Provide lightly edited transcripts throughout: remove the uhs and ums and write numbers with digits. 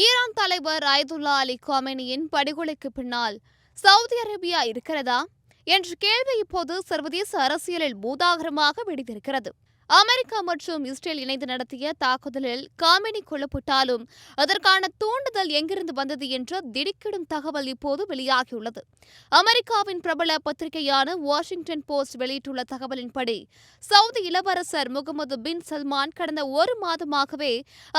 Iran தலைவர் Ayatollah Ali காமெனியின் படுகொலைக்கு பின்னால் சவுதி அரேபியா இருக்கிறதா என்ற கேள்வி இப்போது சர்வதேச அரசியலில் பூதாகரமாக வெடித்திருக்கிறது. அமெரிக்கா மற்றும் இஸ்ரேல் இணைந்து நடத்திய தாக்குதலில் காமெனி கொல்லப்பட்டாலும் அதற்கான தூண்டுதல் எங்கிருந்து வந்தது என்ற திடுக்கிடும் தகவல் இப்போது வெளியாகியுள்ளது. அமெரிக்காவின் பிரபல பத்திரிகையான வாஷிங்டன் போஸ்ட் வெளியிட்டுள்ள தகவலின்படி, சவுதி இளவரசர் முகமது பின் சல்மான் கடந்த ஒரு மாதமாகவே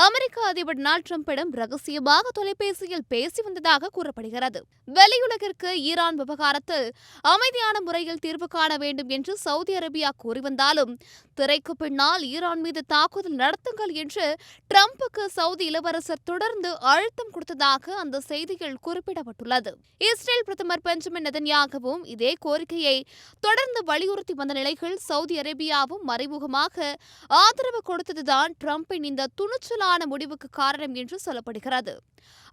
அமெரிக்க அதிபர் டொனால்ட் ட்ரம்பிடம் ரகசியமாக தொலைபேசியில் பேசி வந்ததாக கூறப்படுகிறது. வெளியுலகிற்கு ஈரான் விவகாரத்தில் அமைதியான முறையில் தீர்வு காண வேண்டும் என்று சவுதி அரேபியா கூறி வந்தாலும், திரைக்கு பின்னால் ஈரான் மீது தாக்குதல் நடத்துங்கள் என்று ட்ரம்புக்கு சவுதி இளவரசர் தொடர்ந்து அழுத்தம் கொடுத்ததாக அந்த செய்தியில் குறிப்பிடப்பட்டுள்ளது. இஸ்ரேல் பிரதமர் பெஞ்சமின் நெதன்யாகவும் இதே கோரிக்கையை தொடர்ந்து வலியுறுத்தி வந்த நிலையில் சவுதி அரேபியாவும் மறைமுகமாக ஆதரவு கொடுத்ததுதான் ட்ரம்பின் இந்த துணிச்சலான முடிவுக்கு காரணம் என்று சொல்லப்படுகிறது.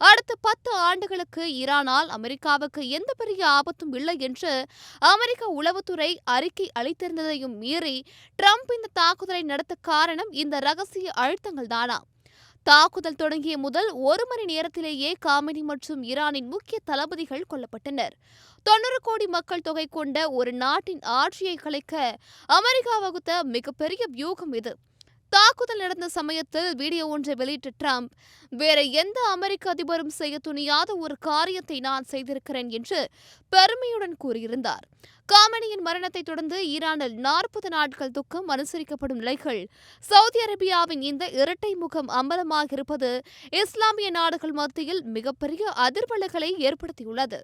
அடுத்த 10 ஆண்டுகளுக்கு ஈரானால் அமெரிக்காவுக்கு எந்த பெரிய ஆபத்தும் இல்லை என்று அமெரிக்க உளவுத்துறை அறிக்கை அளித்திருந்ததையும் மீறி ட்ரம்ப் இந்த தாக்குதலை நடத்த காரணம் இந்த ரகசிய அழுத்தங்கள் தானா? தாக்குதல் தொடங்கிய முதல் 1 மணி நேரத்திலேயே காமெனி மற்றும் ஈரானின் முக்கிய தளபதிகள் கொல்லப்பட்டனர். 90 கோடி மக்கள் தொகை கொண்ட ஒரு நாட்டின் ஆட்சியை கலைக்க அமெரிக்கா வகுத்த மிகப்பெரிய வியூகம் இது. தாக்குதல் நடந்த சமயத்தில் வீடியோ ஒன்றை வெளியிட்ட ட்ரம்ப், வேற எந்த அமெரிக்க அதிபரும் செய்ய துணியாத ஒரு காரியத்தை நான் செய்திருக்கிறேன் என்று பெருமையுடன் கூறியிருந்தார். காமெனியின் மரணத்தை தொடர்ந்து ஈரானில் 40 நாட்கள் துக்கம் அனுசரிக்கப்படும் நிலையில் சவுதி அரேபியாவின் இந்த இரட்டை முகம் அம்பலமாக இருப்பது இஸ்லாமிய நாடுகள் மத்தியில் மிகப்பெரிய அதிர்வலைகளை ஏற்படுத்தியுள்ளது.